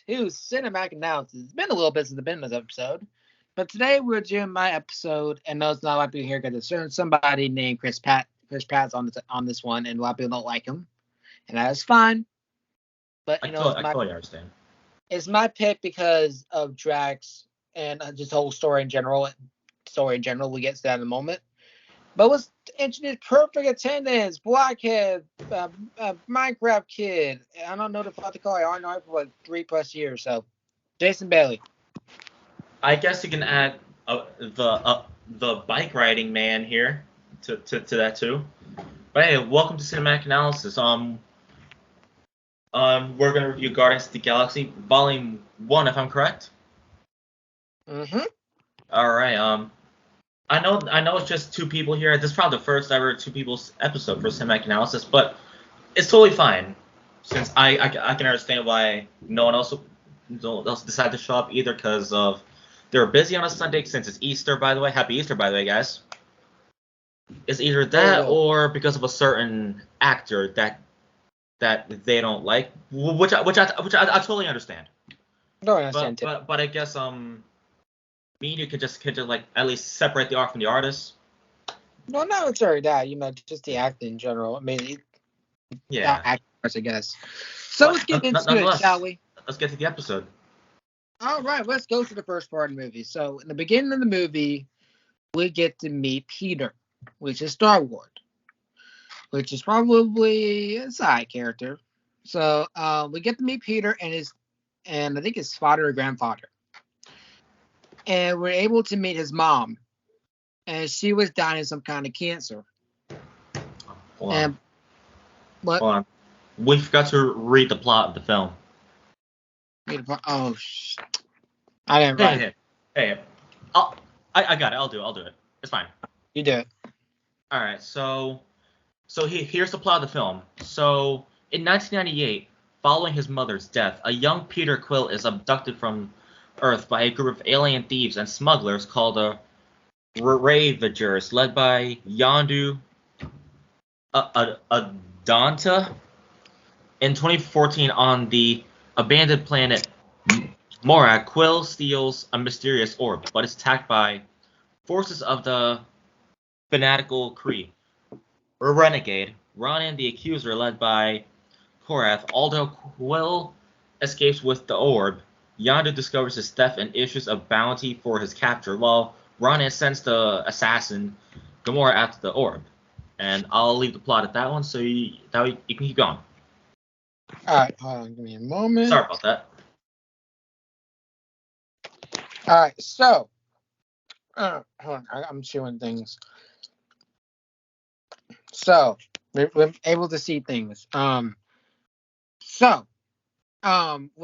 to Cinematic Analysis. It's been a little bit since I've been in this episode, but today we're doing my episode, and no, it's not a lot of people here because there's somebody named Chris Pratt's on this one, and a lot of people don't like him, and that is fine. But I totally understand. It's my pick because of Drax and just the whole story in general. We get to that in a moment. But let's introduce perfect attendance, Blockhead, Minecraft kid. I don't know the fuck to call it. I know it for like 3+ years. So, Jason Bailey. I guess you can add the bike riding man here to that too. But hey, welcome to Cinematic Analysis. We're gonna review Guardians of the Galaxy Volume 1, if I'm correct. Mm-hmm. All right. I know it's just two people here. This is probably the first ever two people's episode for Cinematic Analysis, but it's totally fine since I can understand why no one else decided to show up either because of they were busy on a Sunday since it's Easter, by the way. Happy Easter, by the way, guys. It's either that or because of a certain actor that they don't like, which I totally understand. No, I understand too. But I guess me and you could just like at least separate the art from the artist. No, not necessarily that. Just the acting in general. I mean, actors, I guess. So let's get into it, shall we? Let's get to the episode. All right, let's go to the first part of the movie. So in the beginning of the movie, we get to meet Peter, which is Star-Lord, which is probably a side character. So we get to meet Peter and I think his father or grandfather. And we're able to meet his mom. And she was dying of some kind of cancer. Hold on. We forgot to read the plot of the film. Oh, I didn't write it. Hey. I got it. I'll do it. It's fine. You do it. All right. So here's the plot of the film. So in 1998, following his mother's death, a young Peter Quill is abducted from Earth by a group of alien thieves and smugglers called the Ravagers, led by Yondu Adanta. In 2014, on the abandoned planet Morag, Quill steals a mysterious orb, but is attacked by forces of the fanatical Kree. Renegade, Ronan the Accuser, led by Korath. Although Quill escapes with the orb, Yondu discovers his theft and issues a bounty for his capture, while Ronan sends the assassin Gamora after the orb. And I'll leave the plot at that one, so you can keep going. Alright, hold on, give me a moment. Sorry about that. Alright, so hold on, I'm chewing things. So we're able to see things. We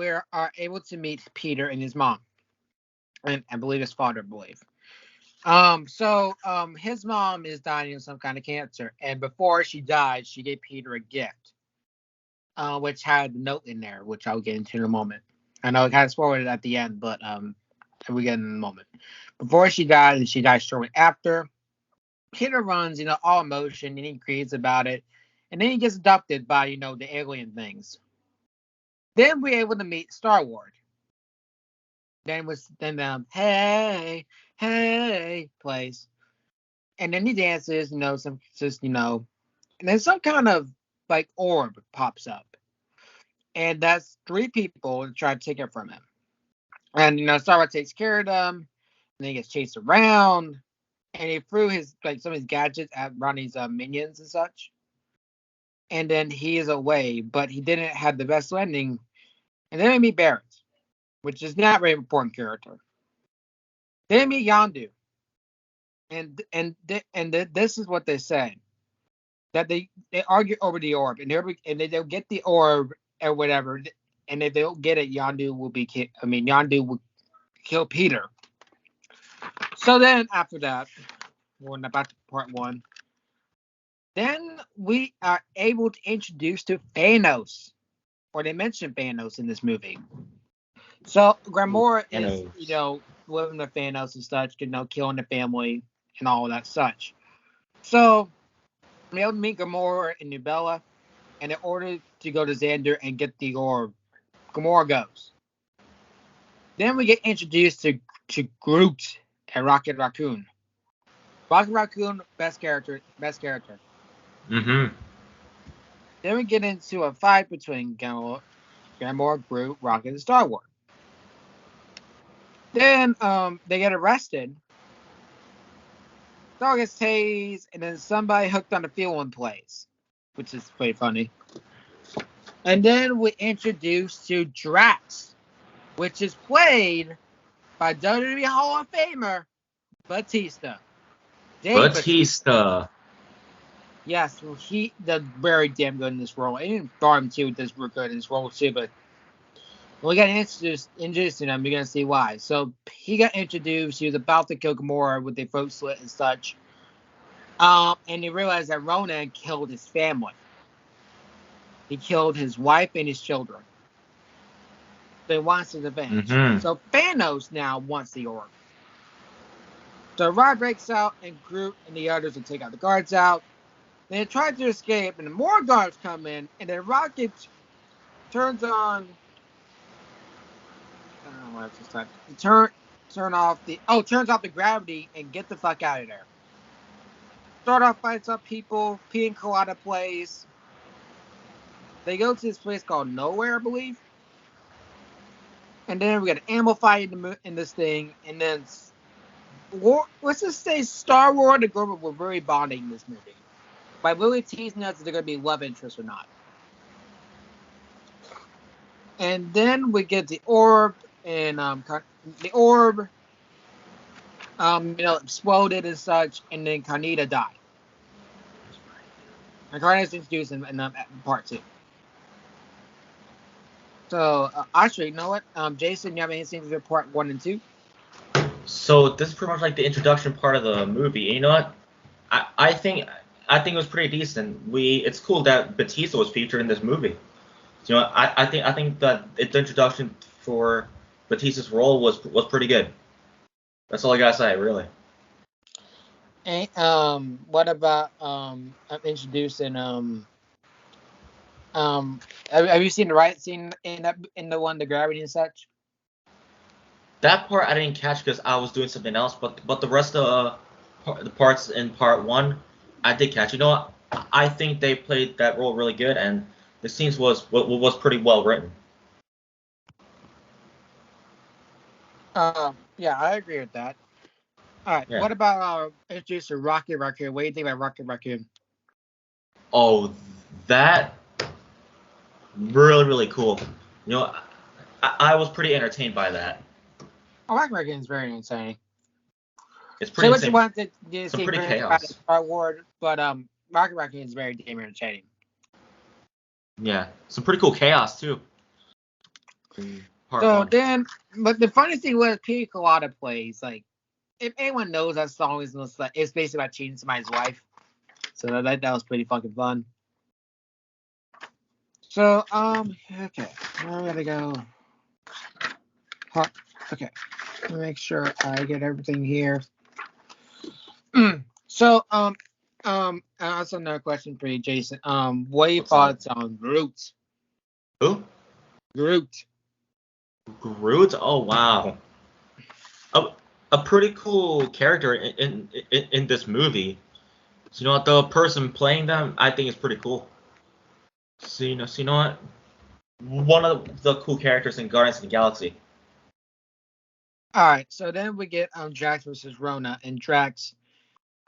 are able to meet Peter and his mom, and I believe his father. His mom is dying of some kind of cancer, and before she died, she gave Peter a gift, which had a note in there, which I'll get into in a moment. I know it kind of spoiled it at the end, but we get in a moment. Before she died, and she died shortly after, Peter runs, all emotion, and he creates about it, and then he gets adopted by, the alien things. Then we're able to meet Star-Lord. Then hey plays, and then he dances, and then some kind of like orb pops up, and that's 3 people that try to take it from him. And Star-Lord takes care of them, and he gets chased around, and he threw some of his gadgets at Ronnie's minions and such. And then he is away, but he didn't have the best landing. And then we meet Barrett, which is not a very important character. Then we meet Yondu, and this is what they say, that they argue over the orb, and they'll get the orb or whatever, and if they don't get it, Yondu will kill Peter. So then after that, we're back to part 1. Then we are able to introduce to Thanos, or they mention Thanos in this movie. So Gamora is, living with Thanos and such, killing the family and all that such. So we able to meet Gamora and Nubella, and in order to go to Xander and get the orb, Gamora goes. Then we get introduced to Groot and Rocket Raccoon. Rocket Raccoon, best character. Mm-hmm. Then we get into a fight between Gamora, Groot, Rocket, and Star-Lord. Then they get arrested. Star gets tased, and then somebody hooked on the field one place, which is pretty funny. And then we introduced to Drax, which is played by WWE Hall of Famer Batista. Batista. Yes, well, he does very damn good in this role. And Barham too does good in this role too, but when we got introduced to him, you're gonna see why. So he got introduced, he was about to kill Gamora with a throat slit and such. And he realized that Ronan killed his family. He killed his wife and his children. So he wants his revenge. Mm-hmm. So Thanos now wants the orb. So Rod breaks out, and Groot and the others will take out the guards out. They try to escape, and more guards come in, and then Rocket turns on. I don't know what it's time. Turns off the gravity and get the fuck out of there. Start off fights up people. P and Colada plays. They go to this place called Nowhere, I believe. And then we got an animal fight in this thing, and then let's just say Star-Lord and Groot were very bonding in this movie. By really teasing us that they're going to be love interests or not. And then we get the orb, and the orb, exploded and such, and then Carnita died. And Carnita's introduced in part 2. So, actually, you know what? Jason, you have anything to part 1 and 2? So this is pretty much like the introduction part of the movie. And you know what? I think it was pretty decent. It's cool that Batista was featured in this movie. You know, I think that the introduction for Batista's role was pretty good. That's all I gotta say, really. And what about introducing have you seen the riot scene in the one, the gravity and such? That part I didn't catch because I was doing something else, but the rest of the parts in part 1 I did catch. You know what? I think they played that role really good, and the scenes was pretty well written. Yeah, I agree with that. All right, yeah. What about introducing Rocket Raccoon? What do you think about Rocket Raccoon? Oh, that really, really cool. You know, I was pretty entertained by that. Oh, Rocket Raccoon is very entertaining. It's pretty insane. So what you want to see pretty chaos. Star Wars, but Rocket Raccoon is very damn entertaining. Yeah, some pretty cool chaos too. But the funny thing was, P. Colada plays, like, if anyone knows that song, it's basically about cheating somebody's wife. So that was pretty fucking fun. So, okay. Now we gotta go. Okay. Let me make sure I get everything here. So, also another question for you, Jason. What are your thoughts on Groot? Who? Groot. Oh, wow. A pretty cool character in this movie. So, you know what? The person playing them, I think is pretty cool. So you know what? One of the cool characters in Guardians of the Galaxy. All right, so then we get Drax versus Rona, and Drax,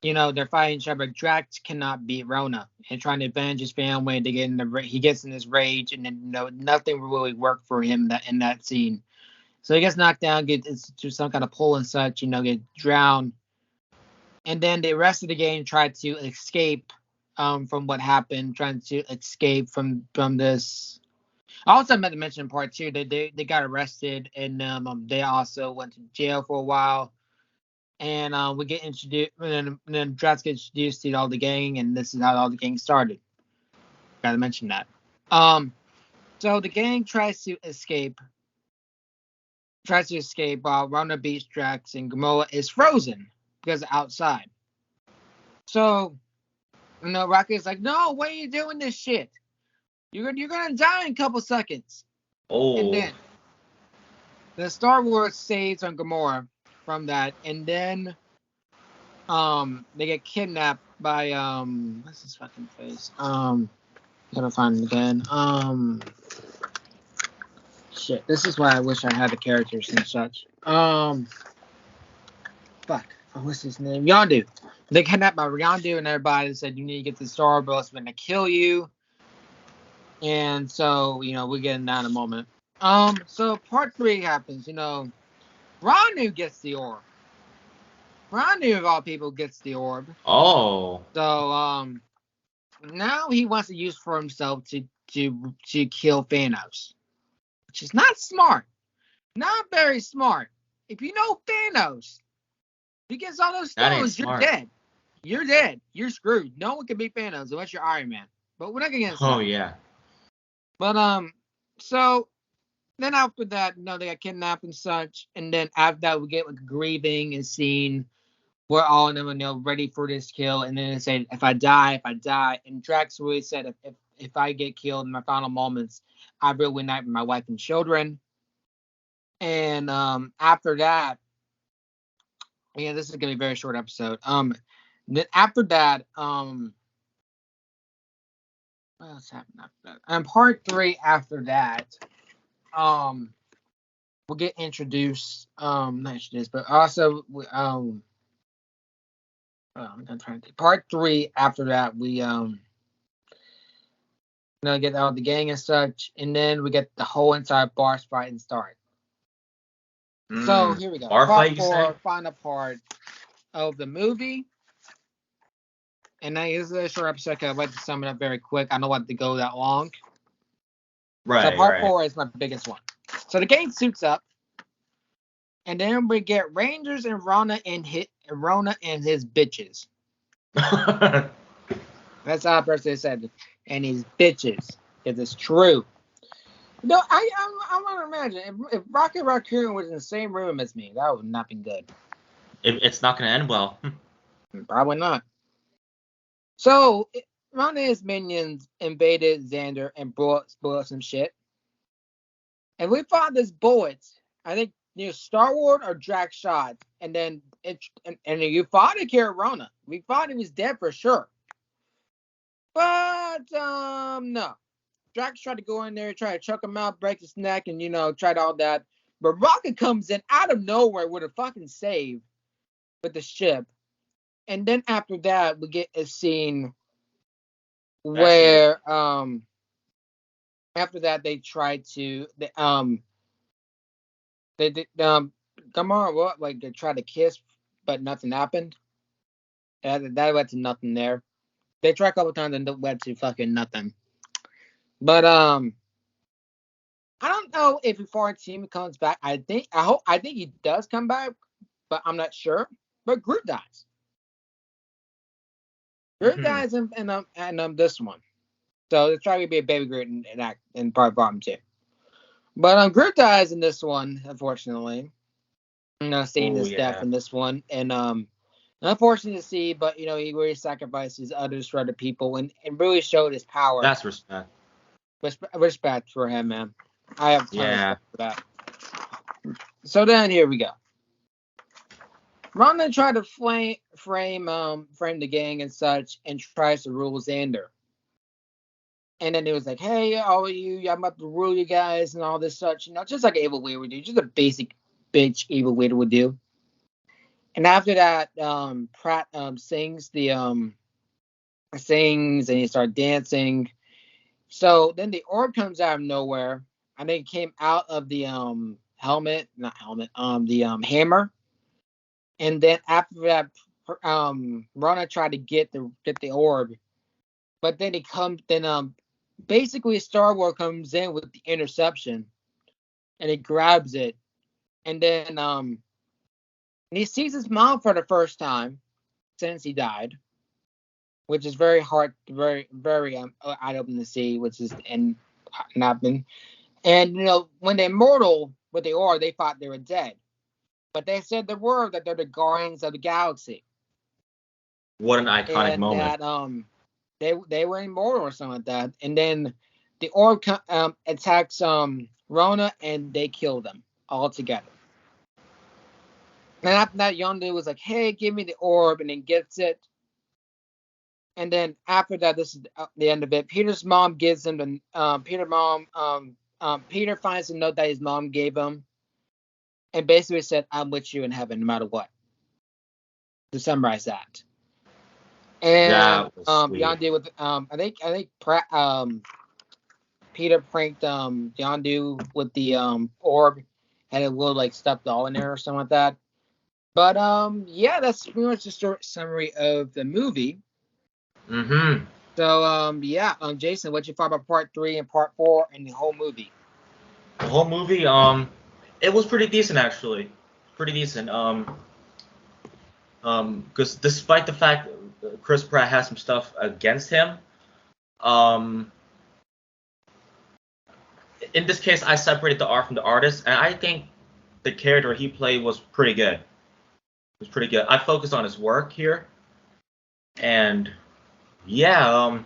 they're fighting each other. Drax cannot beat Rona, and trying to avenge his family. He gets in this rage, and then nothing will really work for him in that scene. So he gets knocked down, gets to some kind of pull and such, get drowned. And then the rest of the game tried to escape from what happened, trying to escape from this. I also meant to mention in part 2 that they got arrested, and they also went to jail for a while. And we get introduced, and then Drax gets introduced to all the gang, and this is how all the gang started. Gotta mention that. So the gang tries to escape while Rona beats Drax, and Gamora is frozen because outside. So, Rocket's like, no, why are you doing this shit? You're gonna die in a couple seconds. Oh. And then The Star Wars saves on Gamora from that, and then they get kidnapped by what's his fucking face? Gotta find him again. Shit. This is why I wish I had the characters and such. Fuck. What's his name? Yondu. They kidnapped by Yondu and everybody said you need to get the Star Wars, it's gonna kill you. And so, we're getting that in a moment. So part 3 happens, Ranu gets the orb. Ranu, of all people, gets the orb. Oh. So, now he wants to use for himself to kill Thanos. Which is not smart. Not very smart. If you know Thanos, he gets all those stones, you're dead. You're dead. You're screwed. No one can beat Thanos unless you're Iron Man. But we're not going to get Oh, yeah. But, so, then after that, they got kidnapped and such. And then after that, we get, like, grieving and seeing we're all of them, ready for this kill. And then they say, if I die. And Drax really said, if I get killed in my final moments, I will reunite with my wife and children. And after that, this is gonna be a very short episode. Then after that, what else happened after that? Part 3 after that, we'll get introduced. Not introduced, but also I'm trying to think. Part 3 after that, we get out of the gang and such, and then we get the whole entire boss fight and start. So here we go. Part 4, final part of the movie. And this is a short episode. I'd like to sum it up very quick. I don't want to go that long. Right. So part 4 is my biggest one. So the gang suits up, and then we get Rangers and Rona and his bitches. That's how I personally said, and his bitches, because it's true. No, I want to imagine if Rocket Raccoon was in the same room as me, that would not be good. It's not going to end well. Probably not. So, Rona and his minions invaded Xander and spoiled some shit. And we found this bullets. I think Star Wars or Drax shot, and then you thought it killed Rona. We thought he was dead for sure. But no. Drax tried to go in there, try to choke him out, break his neck, and tried all that. But Rocket comes in out of nowhere with a fucking save with the ship. And then after that, we get a scene where after that they tried to they tried to kiss, but nothing happened. That led to nothing there. They tried a couple times and it led to fucking nothing. But I don't know if before our team comes back. I think he does come back, but I'm not sure. But Groot dies. Groot dies in this one. So there's trying to be a baby Groot in part bottom 2. But Groot dies in this one, unfortunately. Seeing his death in this one, and unfortunate to see, but he really sacrifices others for other people, and really showed his power. That's respect. Respect for him, man. I have tons of respect for that. So then here we go. Ronda tried to frame the gang and such, and tries to rule Xander. And then it was like, hey, all of you, I'm about to rule you guys and all this such, just like an evil leader would do, just a basic bitch evil leader would do. And after that, Pratt sings and he started dancing. So then the orb comes out of nowhere. I think it came out of the the hammer. And then after that, Rona tried to get the orb, but then basically Star Wars comes in with the interception, and he grabs it, and then he sees his mom for the first time since he died, which is very hard, very very eye-opening to see, which is and not been. And when they're mortal with the orb, they thought they were dead, but they said the word that they're the Guardians of the Galaxy. What an iconic moment! That they were immortal or something like that, and then the orb attacks Rona and they kill them. all together. And after that, Yondu was like, "Hey, give me the orb," and then gets it. And then after that, this is the end of it. Peter's mom gives him the Peter finds a note that his mom gave him, and basically said, "I'm with you in heaven, no matter what." To summarize that. And That was sweet. Yondu with I think Peter pranked Yondu with the orb, and it will like stuff the all in there or something like that. But yeah, that's pretty much the short summary of the movie. Mm-hmm. So yeah, Jason, what you thought about part 3 and part 4 and the whole movie? The whole movie, it was pretty decent actually. Pretty decent. Because despite the fact Chris Pratt has some stuff against him, in this case, I separated the art from the artist, and I think the character he played was pretty good. It was pretty good. I focused on his work here, and yeah,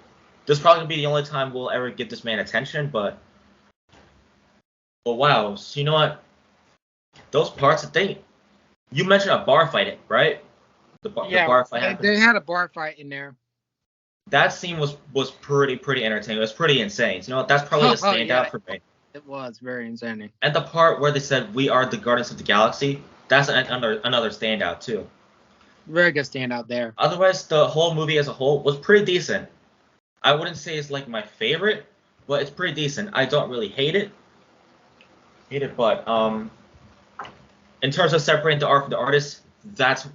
this is probably gonna be the only time we'll ever give this man attention, but wow. So you know what? Those parts that you mentioned a bar fight, right? The bar fight happened. They had a bar fight in there. That scene was pretty entertaining. It was pretty insane. You know what? That's probably the standout for me. It was very insane. And the part where they said we are the Guardians of the Galaxy, that's another standout too. Very good standout there. Otherwise, the whole movie as a whole was pretty decent. I wouldn't say it's like my favorite, but it's pretty decent. I don't really hate it. But in terms of separating the art from the artist, that's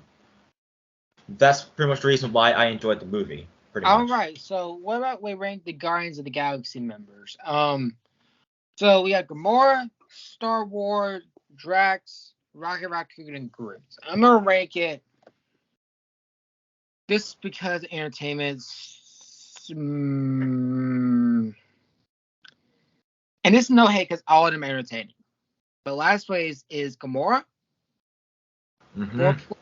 pretty much the reason why I enjoyed the movie. All right, so what about we rank the Guardians of the Galaxy members? So we have Gamora, Star-Lord, Drax, Rocket Raccoon, and Groot. I'm gonna rank it just because entertainment's and this is no hate because all of them are entertaining. But last place is Gamora. Fourth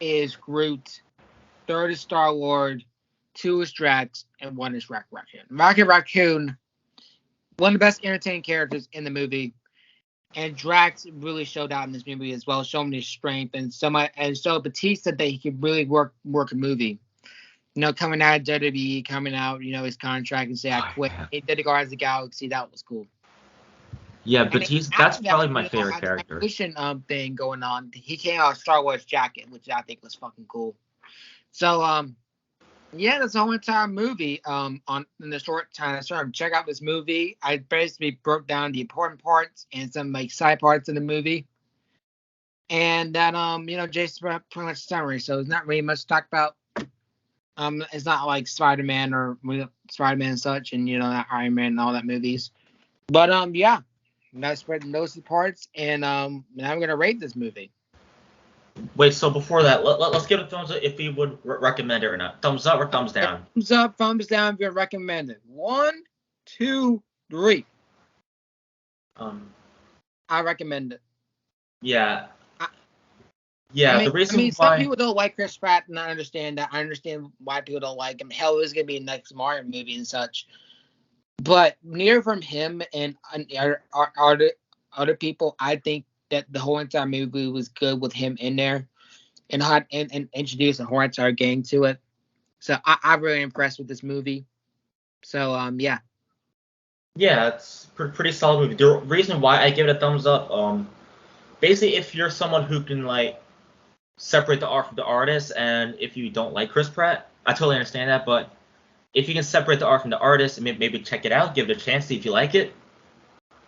is Groot. Third is Star-Lord. 2 is Drax, and 1 is Rocket Raccoon. Rocket Raccoon, one of the best entertaining characters in the movie, and Drax really showed out in this movie as well, showing his strength and so Batista that he could really work a movie. You know, coming out of WWE, coming out, you know, his contract and say I quit. He did the Guardians of the Galaxy. That was cool. Yeah, Batista. That's probably my favorite character. Thing going on. He came out of Star Wars jacket, which I think was fucking cool. So yeah, that's the whole entire movie. In the short time I started to check out this movie, I basically broke down the important parts and some like side parts of the movie. And that you know, Jason pretty much summary. So it's not really much to talk about. It's not like Spider-Man or Spider-Man and such, and you know, Iron Man and all that movies. But yeah, that's spreading those parts, and now I'm gonna rate this movie. Wait, so before that, let's give it a thumbs up if we would recommend it or not. Thumbs up or thumbs down? Thumbs up, thumbs down if you recommend it. 1, 2, 3. I recommend it. Yeah. The reason why some people don't like Chris Pratt, and I understand that. I understand why people don't like him. Hell, there's gonna be a next Mario movie and such. But near from him and other people, I think that the whole entire movie was good with him in there, and introduced a whole entire gang to it. So I'm really impressed with this movie. So yeah. Yeah, it's pretty solid movie. The reason why I give it a thumbs up, basically if you're someone who can like separate the art from the artist, and if you don't like Chris Pratt, I totally understand that. But if you can separate the art from the artist and maybe check it out, give it a chance, see if you like it,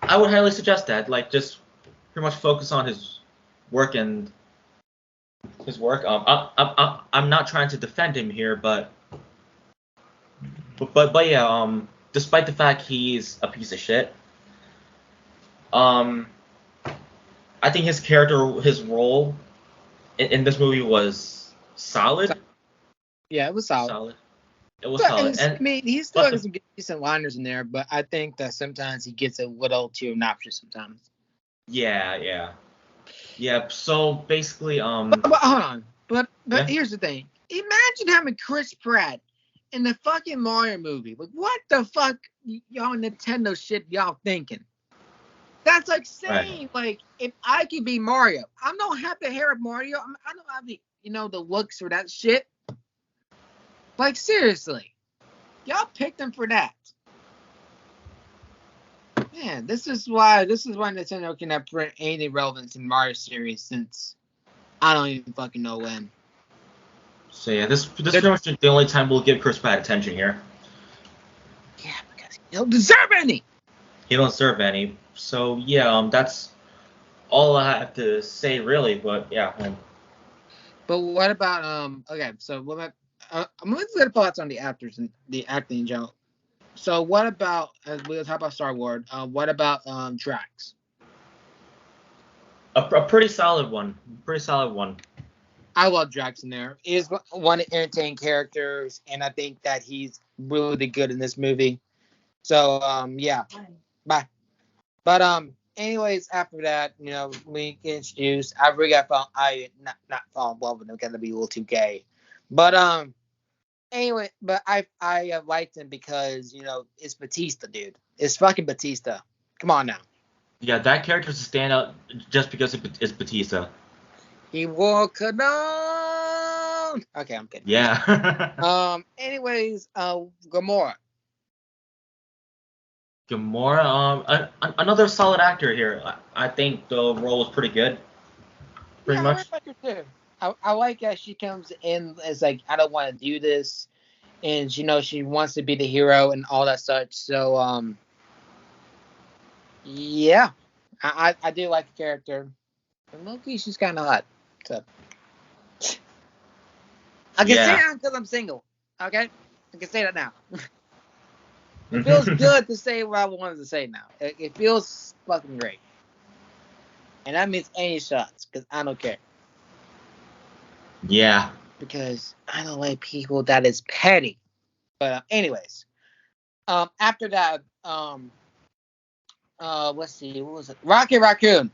I would highly suggest that. Like just pretty much focus on his work and his work. I'm not trying to defend him here, but yeah. Despite the fact he's a piece of shit, I think his character, his role in this movie was solid. Yeah, it was solid. It was solid. I mean, he still has some decent liners in there, but I think that sometimes he gets a little too obnoxious sometimes. Yeah. So basically, But hold on. But here's the thing. Imagine having Chris Pratt in the fucking Mario movie. Like, what the fuck y'all Nintendo shit y'all thinking? That's like Right. saying, like, if I could be Mario, I don't have the hair of Mario. I don't have the, the looks for that shit. Like, seriously. Y'all picked him for that. Man, this is why Nintendo can have print any relevance in Mario series since I don't even fucking know when. So yeah, this pretty much the only time we'll give Chris Pratt attention here. Yeah, because he don't deserve any. He don't serve any. So yeah, that's all I have to say really. But yeah. But what about Okay, so what about I'm gonna get thoughts on the actors and the acting in general. So what about, as we talk about Star Wars? What about Drax? A pretty solid one. Pretty solid one. I love Drax in there. He's one of the entertaining characters, and I think that he's really good in this movie. So yeah, bye. But anyways, after that, we get introduced. I really I not fall in love with him. Gonna be a little too gay. But anyway, but I liked him because it's Batista, dude. It's fucking Batista. Come on now. Yeah, that character's a standout just because it's Batista. He wore cologne. Okay, I'm kidding. Yeah. Anyways, Gamora. Gamora, another solid actor here. I think the role was pretty good. Pretty much. I like her too. I like how she comes in as like, I don't want to do this, and she wants to be the hero and all that such. So yeah, I do like the character. And Loki, she's kind of hot. So I can say that because I'm single. Okay, I can say that now. It feels good to say what I wanted to say now. It feels fucking great. And that means any shots, because I don't care. Yeah. Because I don't like people that is petty. But anyways, after that, let's see, what was it? Raccoon.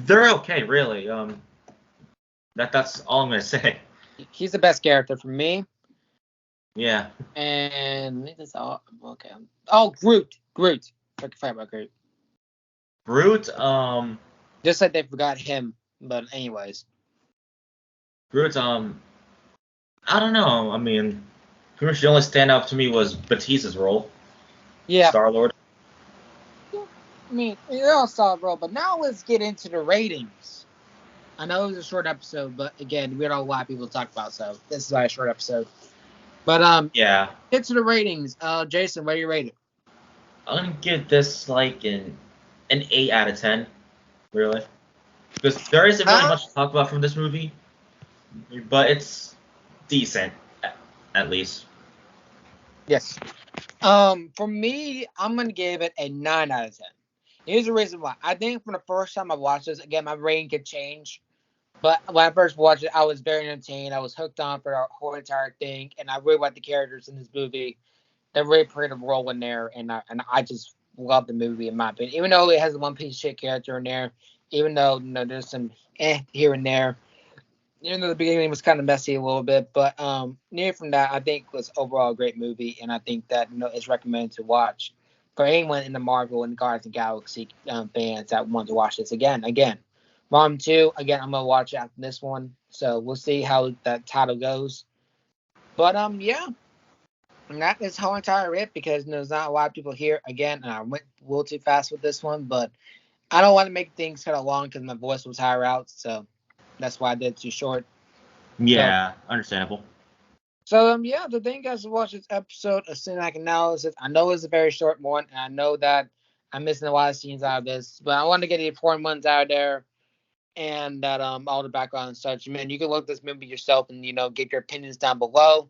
They're okay, really. That's all I'm gonna say. He's the best character for me. Yeah. And this all okay. Oh, Groot. I forgot about Groot. Groot. Just like they forgot him, but anyways. Groot. I don't know. I mean, pretty much the only standout to me was Batista's role. Yeah. Star-Lord. I mean, they're all solid role, but now let's get into the ratings. I know it was a short episode, but again, we had a lot of people to talk about, so this is a short episode. But yeah. Get to the ratings. Jason, what do you rate it? I'm gonna give this like an 8 out of 10, really, because there isn't really much to talk about from this movie, but it's decent, at least. Yes. For me, I'm gonna give it a 9 out of 10. Here's the reason why. I think from the first time I watched this, again, my rating could change. But when I first watched it, I was very entertained. I was hooked on for the whole entire thing, and I really liked the characters in this movie. They're really played a role in there, and I just love the movie in my opinion. Even though it has a one piece of shit character in there, even though there's some here and there. Even though the beginning was kind of messy a little bit, but near from that, I think was overall a great movie, and I think that it's recommended to watch for anyone in the Marvel and Guardians of the Galaxy fans that want to watch this again. Volume 2, again, I'm gonna watch after this one, so we'll see how that title goes. But yeah, and that is how entire it, because there's not a lot of people here again, and I went a little too fast with this one, but I don't want to make things kind of long because my voice will tire out, so that's why I did it too short. Yeah, so, understandable. So yeah, the thing guys to watch this episode of Cinematic Analysis. I know it's a very short one, and I know that I'm missing a lot of scenes out of this, but I want to get the important ones out of there, and that all the background and such. Man, you can look this movie yourself and get your opinions down below.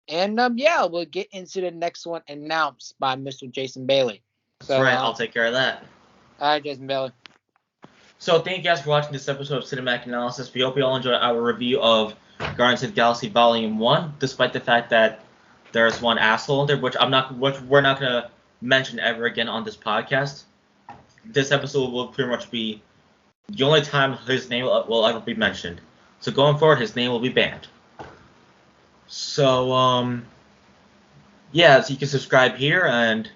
And yeah, we'll get into the next one announced by Mr. Jason Bailey. So, that's right, I'll take care of that. All right, Jason Bailey. So thank you guys for watching this episode of Cinematic Analysis. We hope you all enjoyed our review of Guardians of the Galaxy Volume 1, despite the fact that there's one asshole in there, which we're not gonna mention ever again on this podcast. This episode will pretty much be the only time his name will ever be mentioned. So going forward, his name will be banned. So yeah, so you can subscribe here and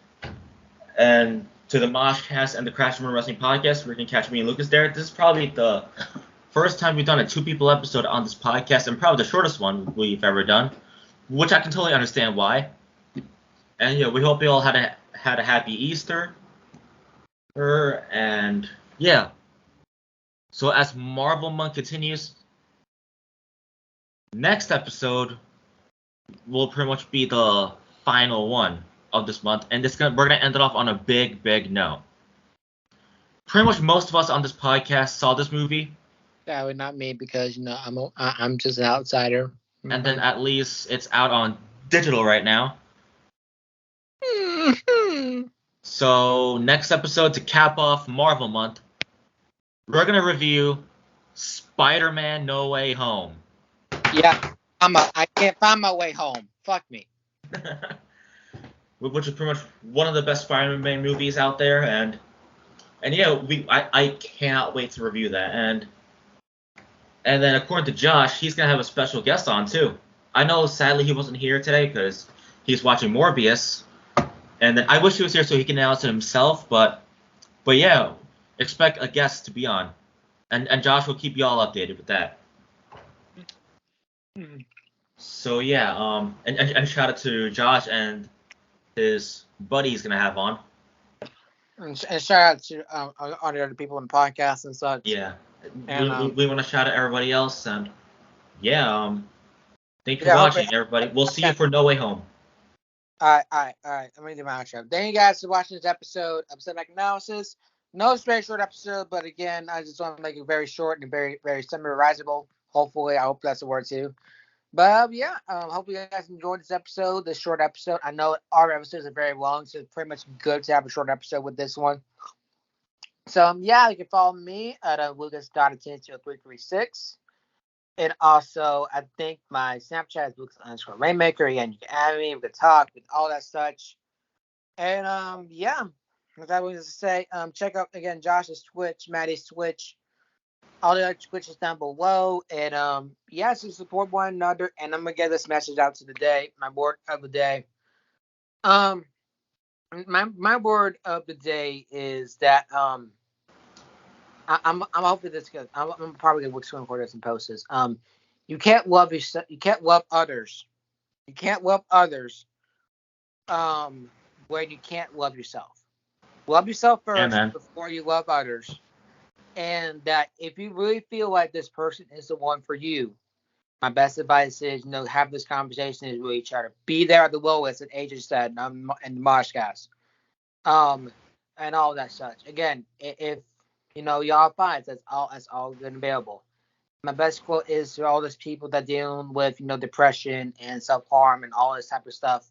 to the Moshcast and the Crash Room Wrestling Podcast, where you can catch me and Lucas there. This is probably the first time we've done a 2-people episode on this podcast, and probably the shortest one we've ever done, which I can totally understand why. And yeah, we hope you all had a happy Easter. And yeah. So as Marvel Month continues, next episode will pretty much be the final one of this month, and we're gonna end it off on a big note. Pretty much most of us on this podcast saw this movie. That would not me because I'm just an outsider. And then at least it's out on digital right now. So next episode, to cap off Marvel Month, we're gonna review Spider-Man: No Way Home. Yeah, I can't find my way home. Fuck me. Which is pretty much one of the best Spider-Man movies out there, and yeah, I cannot wait to review that. And then according to Josh, he's gonna have a special guest on too. I know sadly he wasn't here today because he's watching Morbius, and then I wish he was here so he can announce it himself. But yeah, expect a guest to be on, and Josh will keep you all updated with that. So yeah, and shout out to Josh and his buddy he's gonna have on. And shout out to all the other people in the podcast and such. Yeah, and we want to shout out everybody else, and yeah, thank you for watching, everybody. We'll see you for No Way Home. All right. I'm gonna do my outro. Thank you guys for watching this episode back analysis. No, it's a very short episode, but again, I just want to make it very short and very, very summarizable. Hopefully, I hope that's the word too. But yeah, hope you guys enjoyed this episode, this short episode. I know our episodes are very long, so it's pretty much good to have a short episode with this one. So yeah, you can follow me at Lucas.attention336. And also, I think my Snapchat is Lucas_Rainmaker. Again, you can add me, we can talk, with all that such. And yeah, what I was to say, check out again Josh's Twitch, Maddie's Twitch. All the other Twitches down below, and yeah, so support one another. And I'm gonna get this message out to the day, my word of the day. My word of the day is that I'm hoping this good. I'm probably gonna record this and post this. You can't love yourself. You can't love others. You can't love others. Where you can't love yourself. Love yourself first before you love others. And that if you really feel like this person is the one for you, my best advice is, have this conversation is really try to be there at the lowest, as AJ said, and the Moshcast. And all that such. Again, if y'all find that's all good and available. My best quote is to all those people that dealing with, depression and self-harm and all this type of stuff.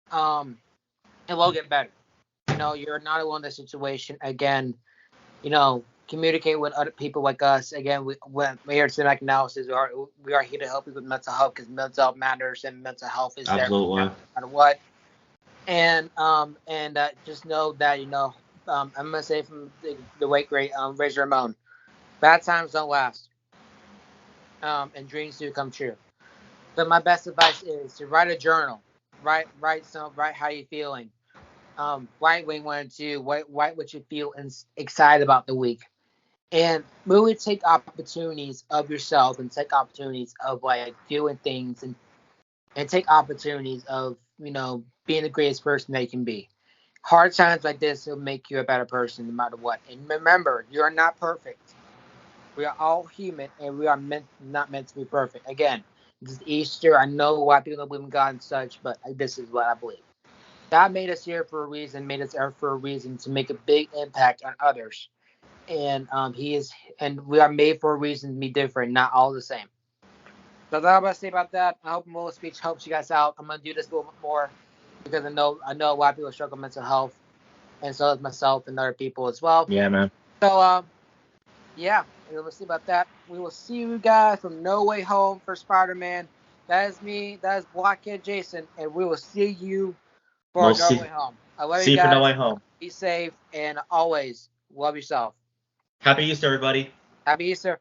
It will get better. You're not alone in this situation. Again, communicate with other people like us. Again, we're here at Cinematic Analysis. We are here to help you with mental health because mental health matters and mental health is absolutely there no matter what. And just know that I'm gonna say from the late great Razor Ramon, bad times don't last, and dreams do come true. But my best advice is to write a journal. Write how you feeling. Write what you want to do. Write what you feel excited about the week. And really take opportunities of yourself and take opportunities of like doing things and take opportunities of, being the greatest person that you can be. Hard times like this will make you a better person no matter what. And remember, you're not perfect. We are all human and we are not meant to be perfect. Again, this is Easter. I know a lot of people don't believe in God and such, but this is what I believe. God made us here for a reason, made us here for a reason to make a big impact on others. And we are made for a reason to be different, not all the same. So that's all I'm gonna say about that. I hope Mola speech helps you guys out. I'm gonna do this a little bit more because I know a lot of people struggle with mental health, and so does myself and other people as well. Yeah, man. So yeah, we'll see about that. We will see you guys from No Way Home for Spider-Man. That is me. That is Blockhead Jason, and we will see you for No Way Home. I love you guys. See you for No Way Home. Be safe and always love yourself. Happy Easter, everybody. Happy Easter.